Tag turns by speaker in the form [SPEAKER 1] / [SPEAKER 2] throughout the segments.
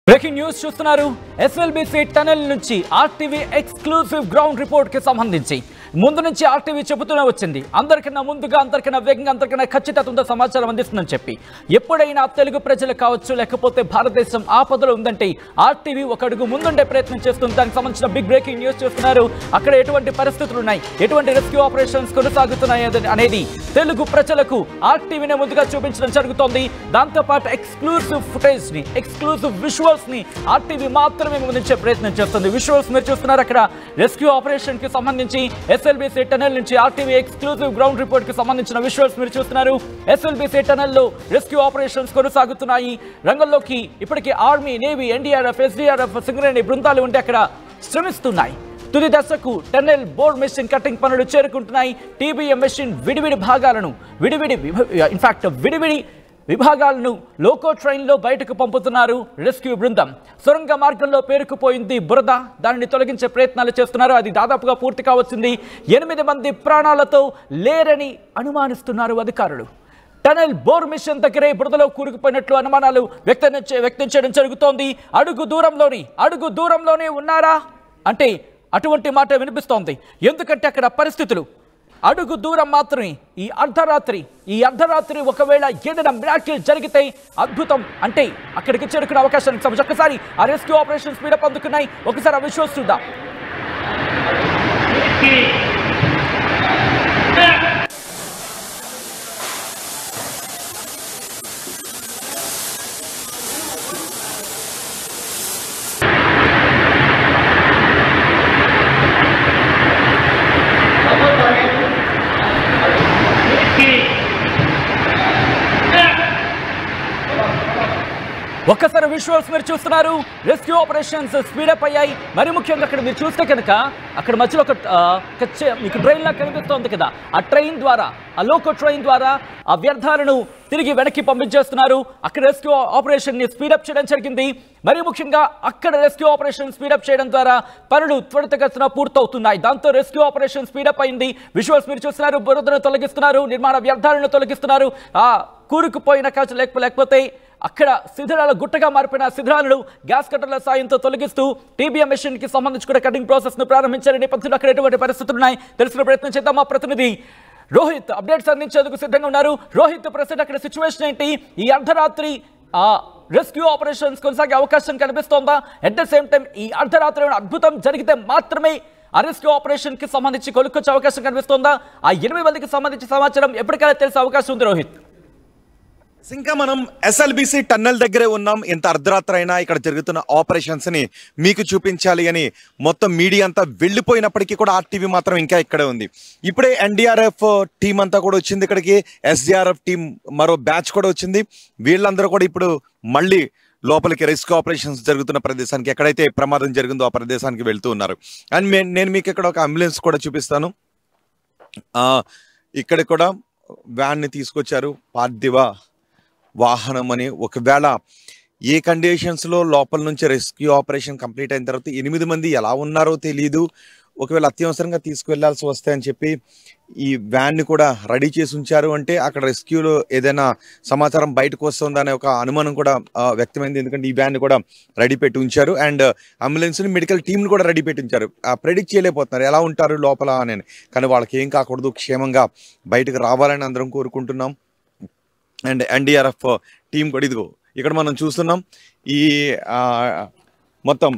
[SPEAKER 1] Breaking news చూస్తున్నారు. SLBC tunnel నుంచి RTV exclusive ground report కి సంబంధించి ముందు నుంచి ఆర్టీవీ చెబుతూనే వచ్చింది. అందరికన్నా ముందుగా, అందరికన్నా వేగంగా, అందరికన్నా ఖచ్చితత్వంతో సమాచారం అందిస్తుందని చెప్పి ఎప్పుడైనా తెలుగు ప్రజలు కావచ్చు, లేకపోతే భారతదేశం ఆపదలో ఉందంటే ఆర్టీవీ ఒక అడుగు ముందుండే ప్రయత్నం చేస్తుంది. దానికి సంబంధించిన బిగ్ బ్రేకింగ్ న్యూస్ చూస్తున్నారు. అక్కడ ఎటువంటి పరిస్థితులు ఉన్నాయి, ఎటువంటి రెస్క్యూ ఆపరేషన్స్ కొనసాగుతున్నాయి అనేది తెలుగు ప్రజలకు ఆర్టీవీనే ముందుగా చూపించడం జరుగుతోంది. దాంతోపాటు ఎక్స్క్లూసివ్ ఫుటేజ్ ని, ఎక్స్క్లూసివ్ విజువల్స్ ని ఆర్టీవీ మాత్రమే ముందుంచే ప్రయత్నం చేస్తుంది. విజువల్స్ మీరు చూస్తున్నారు. అక్కడ రెస్క్యూ ఆపరేషన్ కి సంబంధించి ఎస్ఎల్బిసి టనల్ నుంచి ఆర్టీవీ ఎక్స్క్లూసివ్ గ్రౌండ్ రిపోర్ట్ కి సంబంధించిన విజువల్స్ మీరు చూస్తున్నారు. ఎస్ఎల్బిసి టనల్ లో రెస్క్యూ ఆపరేషన్స్ కొనసాగుతున్నాయి. రంగంలోకి ఇప్పటికే army, navy, NDRF, SDRF, Singareni బృందాలు ఉంటే అక్కడ శ్రమిస్తున్నాయి. తుది దశకు టన్నెల్ బోర్డ్ మెషిన్ కటింగ్ పనులు చేరుకుంటున్నాయి. టీబీఎం మెషిన్ విడివిడి విభాగాలను లోకో ట్రైన్లో బయటకు పంపుతున్నారు రెస్క్యూ బృందం. సొరంగ మార్గంలో పేరుకుపోయింది బురద, దానిని తొలగించే ప్రయత్నాలు చేస్తున్నారు. అది దాదాపుగా పూర్తి కావచ్చింది. 8 మంది ప్రాణాలతో లేరని అనుమానిస్తున్నారు అధికారులు. టనెల్ బోర్ మిషన్ దగ్గరే బురదలో కూరుకుపోయినట్లు అనుమానాలు వ్యక్తం చేయడం జరుగుతోంది. అడుగు దూరంలోనే ఉన్నారా అంటే అటువంటి మాట వినిపిస్తోంది. ఎందుకంటే అక్కడ పరిస్థితులు అడుగు దూరం మాత్రమే. ఈ అర్ధరాత్రి ఒకవేళ ఏదైనా మిరాకిల్ జరిగితే అద్భుతం అంటే అక్కడికి చేరుకునే అవకాశానికి సంబంధించి ఒక్కసారి ఆ రెస్క్యూ ఆపరేషన్ స్పీడప్ అందుకున్నాయి. ఒకసారి ఆ విషయం చూద్దాం. ఒక్కసారి విజువల్స్ మీరు చూస్తున్నారు. రెస్క్యూ ఆపరేషన్స్ స్పీడప్ అయ్యాయి. మరి ముఖ్యంగా అక్కడ మీరు చూస్తే కనుక అక్కడ మధ్యలో మీకు ట్రైన్ లా కనిపిస్తోంది కదా, ఆ ట్రైన్ ద్వారా, ఆ లోకో ట్రైన్ ద్వారా ఆ వ్యర్థాలను తిరిగి వెనక్కి పంపించేస్తున్నారు. అక్కడ రెస్క్యూ ఆపరేషన్ ని స్పీడప్ చేయడం జరిగింది. మరి ముఖ్యంగా అక్కడ రెస్క్యూ ఆపరేషన్ స్పీడప్ చేయడం ద్వారా పనులు త్వరితగతిన పూర్తవుతున్నాయి. దాంతో రెస్క్యూ ఆపరేషన్ స్పీడప్ అయింది. విజువల్స్ మీరు చూస్తున్నారు. బురదను తొలగిస్తున్నారు, నిర్మాణ వ్యర్థాలను తొలగిస్తున్నారు. ఆ కూరుకుపోయిన కాచు లేకపోతే అక్కడ శిథిలాల గుట్టగా మారిపోయిన శిథిలాలను గ్యాస్ కట్టర్ల సాయంతో తొలగిస్తూ టీబీఎం మెషిన్ కి సంబంధించి కూడా కటింగ్ ప్రాసెస్ ను ప్రారంభించారు. నేపథ్యంలో అక్కడ ఎటువంటి పరిస్థితులు ఉన్నాయి తెలుసుకునే ప్రయత్నం చేద్దాం. మా ప్రతినిధి రోహిత్ అప్డేట్స్ అందించేందుకు సిద్ధంగా ఉన్నారు. రోహిత్, ప్రస్తుతం అక్కడ సిచ్యువేషన్ ఏంటి? ఈ అర్ధరాత్రి రెస్క్యూ ఆపరేషన్స్ కొనసాగే అవకాశం కనిపిస్తోందా? అట్ ద సేమ్ టైం ఈ అర్ధరాత్రి అద్భుతం జరిగితే మాత్రమే ఆ రెస్క్యూ ఆపరేషన్ కి సంబంధించి కొలుక్కొచ్చే అవకాశం కనిపిస్తోందా? ఆ 8 మందికి సంబంధించి సమాచారం ఎప్పటికైనా తెలిసే అవకాశం ఉంది రోహిత్.
[SPEAKER 2] ఇంకా మనం ఎస్ఎల్బిసి టన్నెల్ దగ్గరే ఉన్నాం. ఇంత అర్ధరాత్రి అయినా ఇక్కడ జరుగుతున్న ఆపరేషన్స్ ని మీకు చూపించాలి అని మొత్తం మీడియా అంతా వెళ్ళిపోయినప్పటికీ కూడా ఆర్టీవీ మాత్రం ఇంకా ఇక్కడే ఉంది. ఇప్పుడే ఎన్డీఆర్ఎఫ్ టీం అంతా కూడా వచ్చింది ఇక్కడికి. ఎస్డీఆర్ఎఫ్ టీం మరో బ్యాచ్ కూడా వచ్చింది. వీళ్ళందరూ కూడా ఇప్పుడు మళ్ళీ లోపలికి రెస్క్యూ ఆపరేషన్స్ జరుగుతున్న ప్రదేశానికి, ఎక్కడైతే ప్రమాదం జరిగిందో ఆ ప్రదేశానికి వెళ్తూ ఉన్నారు. అండ్ నేను మీకు ఇక్కడ ఒక అంబులెన్స్ కూడా చూపిస్తాను. ఇక్కడ కూడా వ్యాన్ ని తీసుకొచ్చారు, పార్థివ వాహనం అని. ఒకవేళ ఏ కండిషన్స్లో లోపల నుంచి రెస్క్యూ ఆపరేషన్ కంప్లీట్ అయిన తర్వాత 8 మంది ఎలా ఉన్నారో తెలియదు, ఒకవేళ అత్యవసరంగా తీసుకువెళ్లాల్సి వస్తే అని చెప్పి ఈ వ్యాన్ని కూడా రెడీ చేసి ఉంచారు. అంటే అక్కడ రెస్క్యూలో ఏదైనా సమాచారం బయటకు వస్తుందనే ఒక అనుమానం కూడా వ్యక్తమైంది. ఎందుకంటే ఈ వ్యాన్ని కూడా రెడీ పెట్టి ఉంచారు. అండ్ అంబులెన్స్ని, మెడికల్ టీంని కూడా రెడీ పెట్టి ఉంచారు. ప్రెడిక్ట్ చేయలేకపోతున్నారు ఎలా ఉంటారు లోపల అని. కానీ వాళ్ళకి ఏం కాకూడదు, క్షేమంగా బయటకు రావాలని అందరం కోరుకుంటున్నాం. అండ్ ఎన్డీఆర్ఎఫ్ టీం కూడా ఇదిగో ఇక్కడ మనం చూస్తున్నాం. ఈ మొత్తం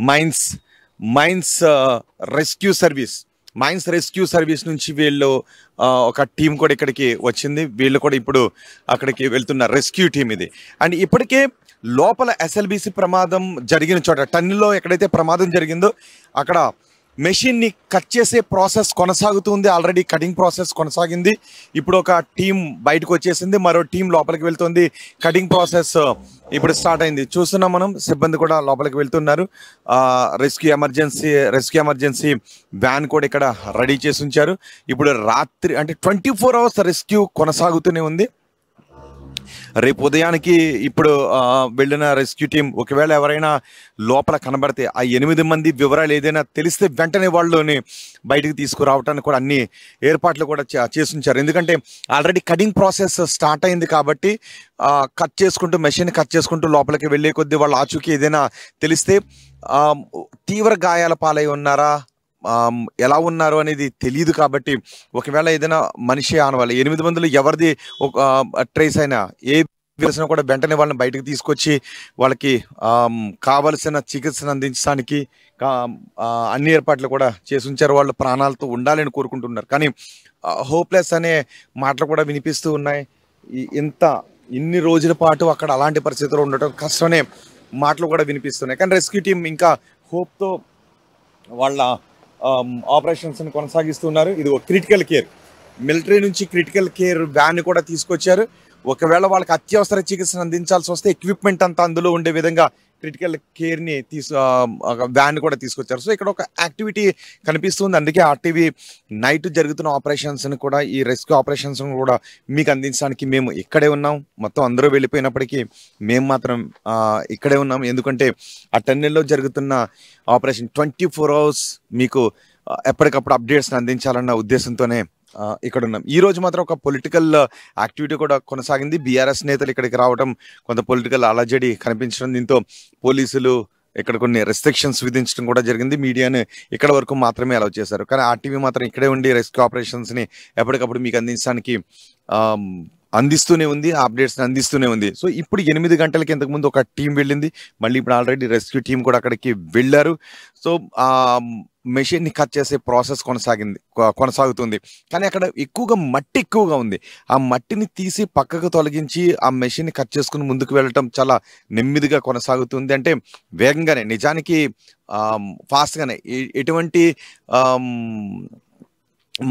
[SPEAKER 2] మైన్స్ రెస్క్యూ సర్వీస్ నుంచి వీళ్ళు ఒక టీం కూడా ఇక్కడికి వచ్చింది. వీళ్ళు కూడా ఇప్పుడు అక్కడికి వెళ్తున్నారు, రెస్క్యూ టీం ఇది. అండ్ ఇప్పటికే లోపల ఎస్ఎల్బిసి ప్రమాదం జరిగిన చోట, టన్నెల్లో ఎక్కడైతే ప్రమాదం జరిగిందో అక్కడ మెషిన్ని కట్ చేసే ప్రాసెస్ కొనసాగుతుంది. ఆల్రెడీ కటింగ్ ప్రాసెస్ కొనసాగింది. ఇప్పుడు ఒక టీం బయటకు వచ్చేసింది, మరో టీం లోపలికి వెళ్తుంది. కటింగ్ ప్రాసెస్ ఇప్పుడు స్టార్ట్ అయింది. చూస్తున్నాం మనం, సిబ్బంది కూడా లోపలికి వెళ్తున్నారు. రెస్క్యూ ఎమర్జెన్సీ వ్యాన్ కూడా ఇక్కడ రెడీ చేసి ఉంచారు. ఇప్పుడు రాత్రి అంటే 24 hours రెస్క్యూ కొనసాగుతూనే ఉంది. రేపు ఉదయానికి ఇప్పుడు వెళ్ళిన రెస్క్యూ టీం ఒకవేళ ఎవరైనా లోపల కనబడితే ఆ 8 మంది వివరాలు ఏదైనా తెలిస్తే వెంటనే వాళ్ళని బయటికి తీసుకురావడానికి కూడా అన్ని ఏర్పాట్లు కూడా చేసి ఉంచారు. ఎందుకంటే ఆల్రెడీ కటింగ్ ప్రాసెస్ స్టార్ట్ అయింది కాబట్టి మెషిన్ కట్ చేసుకుంటూ లోపలికి వెళ్ళే కొద్దీ వాళ్ళ ఆచూకీ ఏదైనా తెలిస్తే తీవ్ర గాయాల పాలై ఉన్నారా, ఎలా ఉన్నారు అనేది తెలియదు. కాబట్టి ఒకవేళ ఏదైనా మనిషి ఆనవాలి 8 మందిలో ఎవరిది ఒక ట్రేస్ అయినా ఏ వేసినా కూడా వెంటనే వాళ్ళని బయటకు తీసుకొచ్చి వాళ్ళకి కావలసిన చికిత్సను అందించడానికి అన్ని ఏర్పాట్లు కూడా చేసి ఉంచారు. వాళ్ళు ప్రాణాలతో ఉండాలని కోరుకుంటున్నారు. కానీ హోప్లెస్ అనే మాటలు కూడా వినిపిస్తూ ఉన్నాయి. ఇన్ని రోజుల పాటు అక్కడ అలాంటి పరిస్థితుల్లో ఉండటం కష్టమనే మాటలు కూడా వినిపిస్తున్నాయి. కానీ రెస్క్యూ టీం ఇంకా హోప్తో వాళ్ళ ఆపరేషన్స్ని కొనసాగిస్తున్నారు. ఇది ఒక క్రిటికల్ కేర్, మిలిటరీ నుంచి క్రిటికల్ కేర్ వ్యాన్ కూడా తీసుకొచ్చారు. ఒకవేళ వాళ్ళకి అత్యవసర చికిత్సను అందించాల్సి వస్తే ఎక్విప్మెంట్ అంతా అందులో ఉండే విధంగా క్రిటికల్ కేర్ని వ్యాన్ కూడా తీసుకొచ్చారు. సో ఇక్కడ ఒక యాక్టివిటీ కనిపిస్తుంది. అందుకే ఆర్టీవీ నైట్ జరుగుతున్న ఆపరేషన్స్ని కూడా, ఈ రెస్క్యూ ఆపరేషన్స్ని కూడా మీకు అందించడానికి మేము ఇక్కడే ఉన్నాం. మొత్తం అందరూ వెళ్ళిపోయినప్పటికీ మేము మాత్రం ఇక్కడే ఉన్నాం. ఎందుకంటే ఆ టన్నెల్లో జరుగుతున్న ఆపరేషన్ 24 hours మీకు ఎప్పటికప్పుడు అప్డేట్స్ని అందించాలన్న ఉద్దేశంతోనే ఇక్కడ ఉన్నాం. ఈ రోజు మాత్రం ఒక పొలిటికల్ యాక్టివిటీ కూడా కొనసాగింది. బీఆర్ఎస్ నేతలు ఇక్కడికి రావడం, కొంత పొలిటికల్ అలజడి కనిపించడం, దీంతో పోలీసులు ఇక్కడ కొన్ని రెస్ట్రిక్షన్స్ విధించడం కూడా జరిగింది. మీడియాని ఇక్కడ వరకు మాత్రమే అలౌ చేశారు. కానీ ఆర్టీవీ మాత్రం ఇక్కడే ఉండి రెస్క్యూ ఆపరేషన్స్ని ఎప్పటికప్పుడు మీకు అందించడానికి అందిస్తూనే ఉంది, అప్డేట్స్ని అందిస్తూనే ఉంది. సో ఇప్పుడు 8 గంటలకి ఇంతకుముందు ఒక టీం వెళ్ళింది, మళ్ళీ ఇప్పుడు ఆల్రెడీ రెస్క్యూ టీం కూడా అక్కడికి వెళ్ళారు. సో మెషిన్ని కట్ చేసే ప్రాసెస్ కొనసాగుతుంది. కానీ అక్కడ మట్టి ఎక్కువగా ఉంది. ఆ మట్టిని తీసి పక్కకు తొలగించి ఆ మెషిన్ని కట్ చేసుకుని ముందుకు వెళ్ళటం చాలా నెమ్మదిగా కొనసాగుతుంది. అంటే వేగంగానే, నిజానికి ఫాస్ట్గానే, ఎటువంటి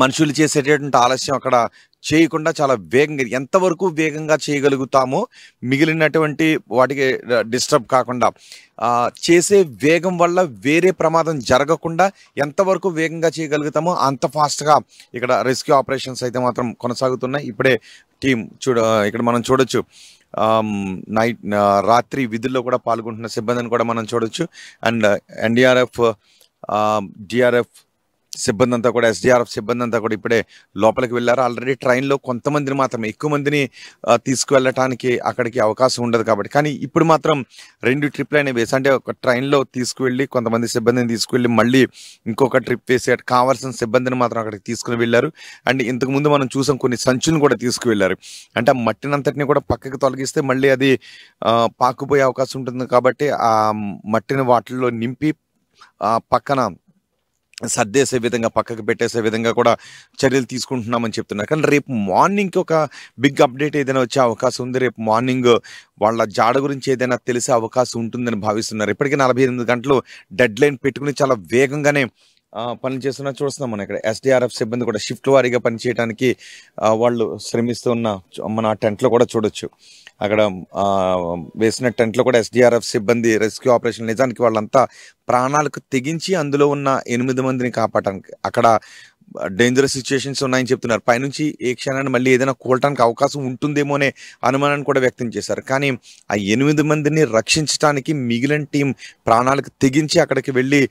[SPEAKER 2] మనుషులు చేసేటటువంటి ఆలస్యం అక్కడ చేయకుండా చాలా వేగంగా, ఎంతవరకు వేగంగా చేయగలుగుతామో మిగిలినటువంటి వాటికి డిస్టర్బ్ కాకుండా చేసే వేగం వల్ల వేరే ప్రమాదం జరగకుండా ఎంతవరకు వేగంగా చేయగలుగుతామో అంత ఫాస్ట్గా ఇక్కడ రెస్క్యూ ఆపరేషన్స్ అయితే మాత్రం కొనసాగుతున్నాయి. ఇప్పుడే టీం ఇక్కడ మనం చూడొచ్చు, రాత్రి విధుల్లో కూడా పాల్గొంటున్న సిబ్బందిని కూడా మనం చూడొచ్చు. అండ్ ఎన్డీఆర్ఎఫ్, డిఆర్ఎఫ్ సిబ్బంది అంతా కూడా, ఎస్డీఆర్ఎఫ్ సిబ్బంది అంతా కూడా ఇప్పుడే లోపలికి వెళ్ళారు. ఆల్రెడీ ట్రైన్లో కొంతమందిని మాత్రమే, ఎక్కువ మందిని తీసుకువెళ్ళటానికి అక్కడికి అవకాశం ఉండదు కాబట్టి. కానీ ఇప్పుడు మాత్రం 2 ట్రిప్లు అయినా వేసి, అంటే ఒక ట్రైన్లో తీసుకువెళ్ళి కొంతమంది సిబ్బందిని తీసుకువెళ్ళి మళ్ళీ ఇంకొక ట్రిప్ వేసి కావాల్సిన సిబ్బందిని మాత్రం అక్కడికి తీసుకుని వెళ్ళారు. అండ్ ఇంతకుముందు మనం చూసాం కొన్ని సంచులను కూడా తీసుకువెళ్ళారు. అంటే ఆ మట్టినంతటిని కూడా పక్కకి తొలగిస్తే మళ్ళీ అది పాకుపోయే అవకాశం ఉంటుంది కాబట్టి ఆ మట్టిని వాటిల్లో నింపి పక్కన సర్దేసే విధంగా, పక్కకు పెట్టేసే విధంగా కూడా చర్యలు తీసుకుంటున్నామని చెప్తున్నారు. కానీ రేపు మార్నింగ్కి ఒక బిగ్ అప్డేట్ ఏదైనా వచ్చే అవకాశం ఉంది. రేపు మార్నింగ్ వాళ్ళ జాడ గురించి ఏదైనా తెలిసే అవకాశం ఉంటుందని భావిస్తున్నారు. ఇప్పటికీ 48 గంటలు డెడ్ లైన్ పెట్టుకుని చాలా వేగంగానే పని చేస్తున్నా చూస్తున్నాం. మనం ఇక్కడ ఎస్డీఆర్ఎఫ్ సిబ్బంది కూడా షిఫ్ట్ వారీగా పనిచేయడానికి వాళ్ళు శ్రమిస్తున్న మన టెంట్లో కూడా చూడొచ్చు. అక్కడ వేసిన టెంట్లో కూడా ఎస్డీఆర్ఎఫ్ సిబ్బంది రెస్క్యూ ఆపరేషన్, నిజానికి వాళ్ళంతా ప్రాణాలకు తెగించి అందులో ఉన్న 8 మందిని కాపాడటానికి, అక్కడ డేంజరస్ సిచ్యుయేషన్స్ ఉన్నాయని చెప్తున్నారు. పైనుంచి ఏ క్షణాన్ని మళ్ళీ ఏదైనా కూలటానికి అవకాశం ఉంటుందేమో అనే అనుమానాన్ని కూడా వ్యక్తం చేశారు. కానీ ఆ 8 మందిని రక్షించడానికి మిగిలిన టీం ప్రాణాలకు తెగించి అక్కడికి వెళ్ళి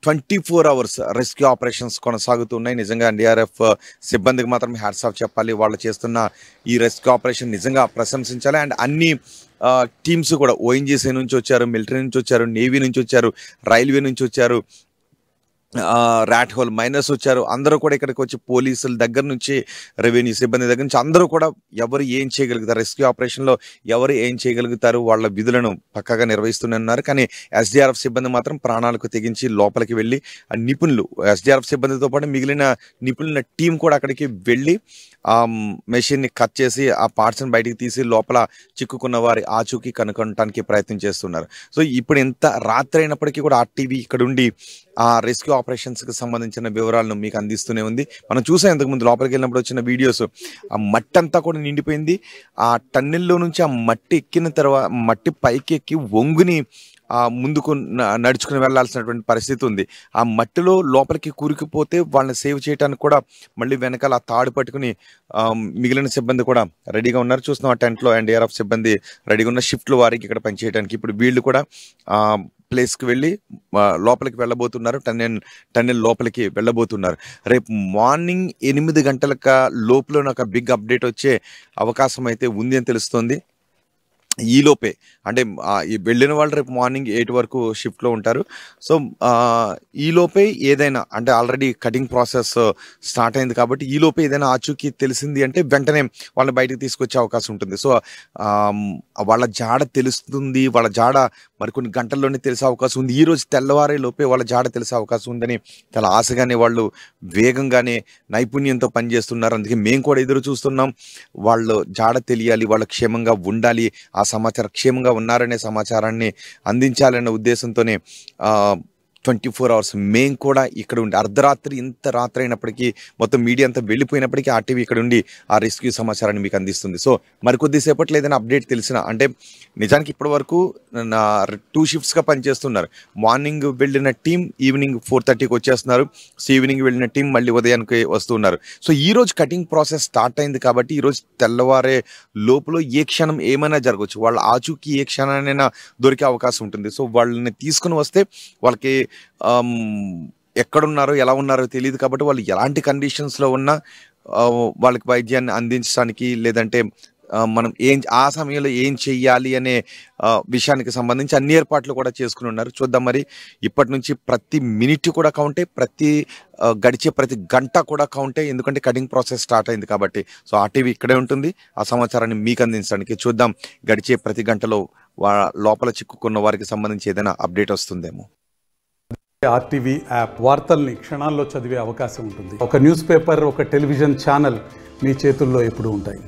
[SPEAKER 2] 24 hours రెస్క్యూ ఆపరేషన్స్ కొనసాగుతున్నాయి. నిజంగా ఎన్డీఆర్ఎఫ్ సిబ్బందికి మాత్రం హ్యాట్స్ ఆఫ్ చెప్పాలి. వాళ్ళు చేస్తున్న ఈ రెస్క్యూ ఆపరేషన్ నిజంగా ప్రశంసించాలి. అండ్ అన్ని టీమ్స్ కూడా ఓఎన్జీసీ నుంచి వచ్చారు, మిలిటరీ నుంచి వచ్చారు, నేవీ నుంచి వచ్చారు, రైల్వే నుంచి వచ్చారు, ర్యాట్ హోల్ మైనర్స్ వచ్చారు. అందరూ కూడా ఇక్కడికి వచ్చి పోలీసుల దగ్గర నుంచి, రెవెన్యూ సిబ్బంది దగ్గర నుంచి అందరూ కూడా ఎవరు ఏం చేయగలుగుతారు, రెస్క్యూ ఆపరేషన్లో ఎవరు ఏం చేయగలుగుతారు, వాళ్ళ విధులను పక్కగా నిర్వహిస్తున్నారు. కానీ ఎస్డీఆర్ఎఫ్ సిబ్బంది మాత్రం ప్రాణాలకు తెగించి లోపలికి వెళ్ళి నిపుణులు, ఎస్డీఆర్ఎఫ్ సిబ్బందితో పాటు మిగిలిన నిపుణుల టీం కూడా అక్కడికి వెళ్ళి ఆ మెషిన్ని కట్ చేసి ఆ పార్ట్స్ని బయటికి తీసి లోపల చిక్కుకున్న వారి ఆచూకీ కనుక్కోవడానికి ప్రయత్నం చేస్తున్నారు. సో ఇప్పుడు ఎంత రాత్రి అయినప్పటికీ కూడా ఆర్టీవీ ఇక్కడ ఉండి ఆ రెస్క్యూ ఆపరేషన్స్కి సంబంధించిన వివరాలను మీకు అందిస్తూనే ఉంది. మనం చూసాం ఇంతకుముందు లోపలికి వెళ్ళినప్పుడు వచ్చిన వీడియోస్, ఆ మట్టి అంతా కూడా నిండిపోయింది. ఆ టన్నెల్లో నుంచి ఆ మట్టి ఎక్కిన తర్వాత, మట్టి పైకి ఎక్కి వంగుని ముందుకు నడుచుకుని వెళ్లాల్సినటువంటి పరిస్థితి ఉంది. ఆ మట్టిలో లోపలికి కూరుకుపోతే వాళ్ళని సేవ్ చేయడానికి కూడా మళ్ళీ వెనకాల ఆ తాడు పట్టుకుని మిగిలిన సిబ్బంది కూడా రెడీగా ఉన్నారు. చూస్తున్నాం ఆ టెంట్లో ఎన్డీఆర్ఎఫ్ సిబ్బంది రెడీగా ఉన్న షిఫ్ట్ల వారికి ఇక్కడ పనిచేయడానికి. ఇప్పుడు వీళ్ళు కూడా ప్లేస్కి వెళ్ళి లోపలికి వెళ్ళబోతున్నారు. టన్నెల్ లోపలికి వెళ్ళబోతున్నారు. రేపు మార్నింగ్ 8 గంటల లోపల ఒక బిగ్ అప్డేట్ వచ్చే అవకాశం అయితే ఉంది అని తెలుస్తోంది. ఈలోపే అంటే ఈ వెళ్ళిన వాళ్ళు రేపు మార్నింగ్ 8 వరకు షిఫ్ట్లో ఉంటారు. సో ఈలోపే ఏదైనా అంటే ఆల్రెడీ కటింగ్ ప్రాసెస్ స్టార్ట్ అయింది కాబట్టి ఈలోపే ఏదైనా ఆచూకీ తెలిసింది అంటే వెంటనే వాళ్ళని బయటకు తీసుకొచ్చే అవకాశం ఉంటుంది. సో వాళ్ళ జాడ తెలుస్తుంది, వాళ్ళ జాడ మరికొన్ని గంటల్లోనే తెలిసే అవకాశం ఉంది. ఈరోజు తెల్లవారే లోపే వాళ్ళ జాడ తెలిసే అవకాశం ఉందని చాలా ఆశగానే వాళ్ళు వేగంగానే నైపుణ్యంతో పనిచేస్తున్నారు. అందుకే మేము కూడా ఎదురు చూస్తున్నాం. వాళ్ళు జాడ తెలియాలి, వాళ్ళ క్షేమంగా ఉండాలి, ఆ సమాచారం క్షేమంగా ఉన్నారనే సమాచారాన్ని అందించాలనే ఉద్దేశంతోనే 24 hours మేము కూడా ఇక్కడ ఉండి అర్ధరాత్రి ఇంత రాత్రి అయినప్పటికీ మొత్తం మీడియా అంతా వెళ్ళిపోయినప్పటికీ ఆర్టీవీ ఇక్కడ ఉండి ఆ రెస్క్యూ సమాచారాన్ని మీకు అందిస్తుంది. సో మరికొద్దిసేపట్లో ఏదైనా అప్డేట్ తెలిసిన అంటే నిజానికి ఇప్పటి వరకు 2 షిఫ్ట్స్గా పనిచేస్తున్నారు. మార్నింగ్ వెళ్ళిన టీం ఈవినింగ్ 4:30కి వచ్చేస్తున్నారు. సో ఈవినింగ్ వెళ్ళిన టీం మళ్ళీ ఉదయానికి వస్తున్నారు. సో ఈరోజు కటింగ్ ప్రాసెస్ స్టార్ట్ అయింది కాబట్టి ఈరోజు తెల్లవారే లోపల ఏ క్షణం ఏమైనా జరగవచ్చు. వాళ్ళ ఆచూకీ ఏ క్షణానైనా దొరికే అవకాశం ఉంటుంది. సో వాళ్ళని తీసుకుని వస్తే వాళ్ళకి ఎక్కడున్నారో ఎలా ఉన్నారో తెలియదు కాబట్టి వాళ్ళు ఎలాంటి కండిషన్స్లో ఉన్నా వాళ్ళకి వైద్యాన్ని అందించడానికి లేదంటే మనం ఆ సమయంలో ఏం చెయ్యాలి అనే విషయానికి సంబంధించి అన్ని ఏర్పాట్లు కూడా చేసుకుని ఉన్నారు. చూద్దాం మరి ఇప్పటి నుంచి ప్రతి మినిట్ కూడా కౌంటే, గడిచే ప్రతి గంట కూడా కౌంటే. ఎందుకంటే కటింగ్ ప్రాసెస్ స్టార్ట్ అయింది కాబట్టి. సో ఆర్టీవీ ఇక్కడే ఉంటుంది ఆ సమాచారాన్ని మీకు అందించడానికి. చూద్దాం గడిచే ప్రతి గంటలో లోపల చిక్కుకున్న వారికి సంబంధించి ఏదైనా అప్డేట్ వస్తుందేమో.
[SPEAKER 3] ఆర్టీవీ యాప్ వార్తల్ని క్షణాల్లో చదివే అవకాశం ఉంటుంది. ఒక న్యూస్ పేపర్, ఒక టెలివిజన్ ఛానల్ మీ చేతుల్లో ఎప్పుడూ ఉంటాయి.